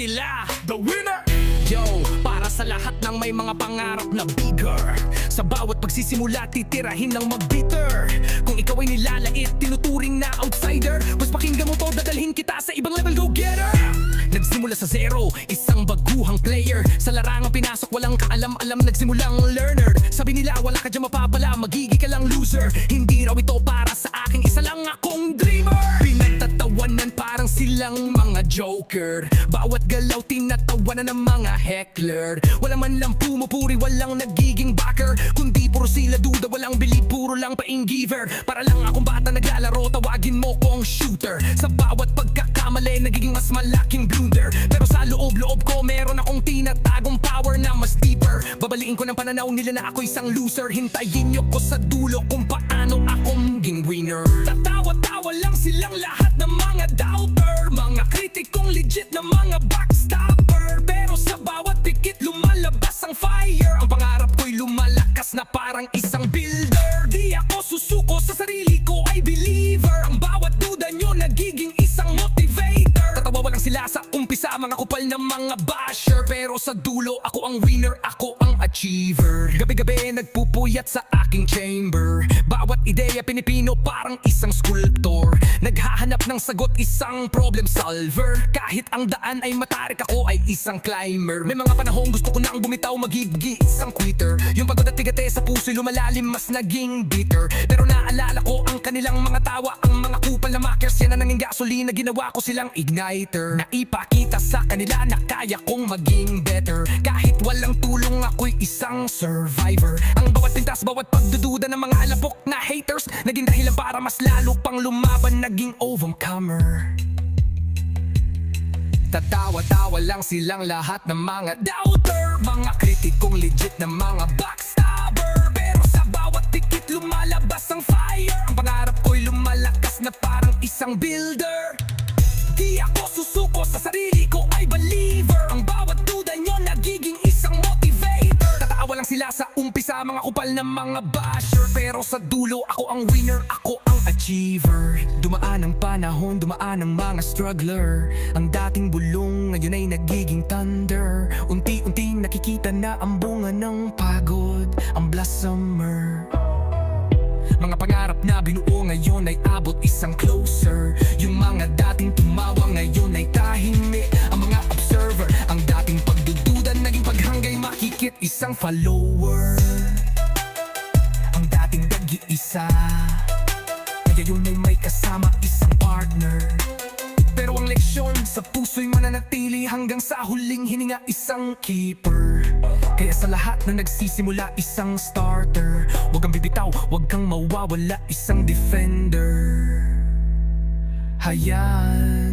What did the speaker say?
sila, the winner! Yo, para sa lahat ng may mga pangarap na bigger, sa bawat pagsisimula titirahin ng mag-bitter. Kung ikaw ay nilalait, tinuturing na outsider, mas pakinggan mo to, dadalhin kita sa ibang level, go-getter! Nagsimula sa zero, isang baguhang player, sa larangang pinasok, walang kaalam-alam, nagsimulang learner. Sabi nila wala ka dyan mapapala, magiging ka lang loser. Hindi raw ito para sa akin, isa lang akong dreamer. Pinagtatawanan parang silang mga joker, bawat galaw tinatawanan ng mga heckler. Wala man lang pumupuri, walang nagiging backer, kundi puro sila duda, walang believe, puro lang paing giver. Para lang akong bata naglalaro, tawagin mo kong shooter. Sa bawat pagkakamali, nagiging mas malaking blunder. Pero sa loob-loob ko, meron akong tinatagong power na mas deeper. Babaliin ko ng pananaw nila na ako isang loser. Hintayin nyo ko sa dulo kung paano ako maging winner. Tatawa-tawa lang silang lahat ng mga doubter, mga kritikong legit na mga backstopper. Pero sa bawat pikit lumalabas ang fire, ang pangarap ko'y lumalakas na parang isang builder. Di ako susuko, sa sarili ko ay believer. Ang bawat duda nyo nagiging isang motivator. Tatawa lang sila sa umpisa, mga kupal ng mga basher, pero sa dulo ako ang winner, ako ang achiever. Gabi-gabi nagpupuyat sa aking chamber, bawat ideya pinipino parang isang sculptor. Naghahanap ng sagot, isang problem solver. Kahit ang daan ay matarik, ako ay isang climber. May mga panahong gusto ko na ang bumitaw, maghibgi, isang quitter. Yung pagod at tigate sa puso'y lumalalim, mas naging bitter. Pero naalala ko ang kanilang mga tawa, ang mga kupal na makers, yan na nanging gasolina, ginawa ko silang igniter. Naipakita sa kanila na kaya kong maging better. Kahit walang tulong, ako'y isang survivor. Ang bawat pintas, bawat pagdududa ng mga alapok na haters, naging dahilan para mas lalo pang lumaban, naging overcomer. Tatawa-tawa lang silang lahat ng mga doubter, mga kritikong legit na mga backstabber. Pero sa bawat tikit lumalabas ang fire, ang pangarap ko'y lumalakas na parang isang builder. Di ako susuko, sa sarili ko ay believer. Ang bawat duda nyo nagiging isang motivator. Tatawa lang sila sa umpisa, mga kupal ng mga basher, pero sa dulo ako ang winner, ako ang achiever. Dumaan ang panahon, dumaan ang mga struggler. Ang dating bulong ngayon ay nagiging thunder. Unti-unting nakikita na ang bunga ng pagod, ang blossomer. Mga pangarap na binuo ngayon ay abot isang closer. Yung mga dating tumawa ngayon ay tahimik, ang mga observer. Ang dating pagdududa naging paghanggay, makikit isang follower. Ang dating nag-iisa ngayon ay may kasama, isang partner. Pero ang leksyon sa puso'y mananatili hanggang sa huling hininga, isang keeper. Kaya sa lahat na nagsisimula, isang starter. Huwag kang bibitaw, huwag kang mawawala, isang defender. Hayaan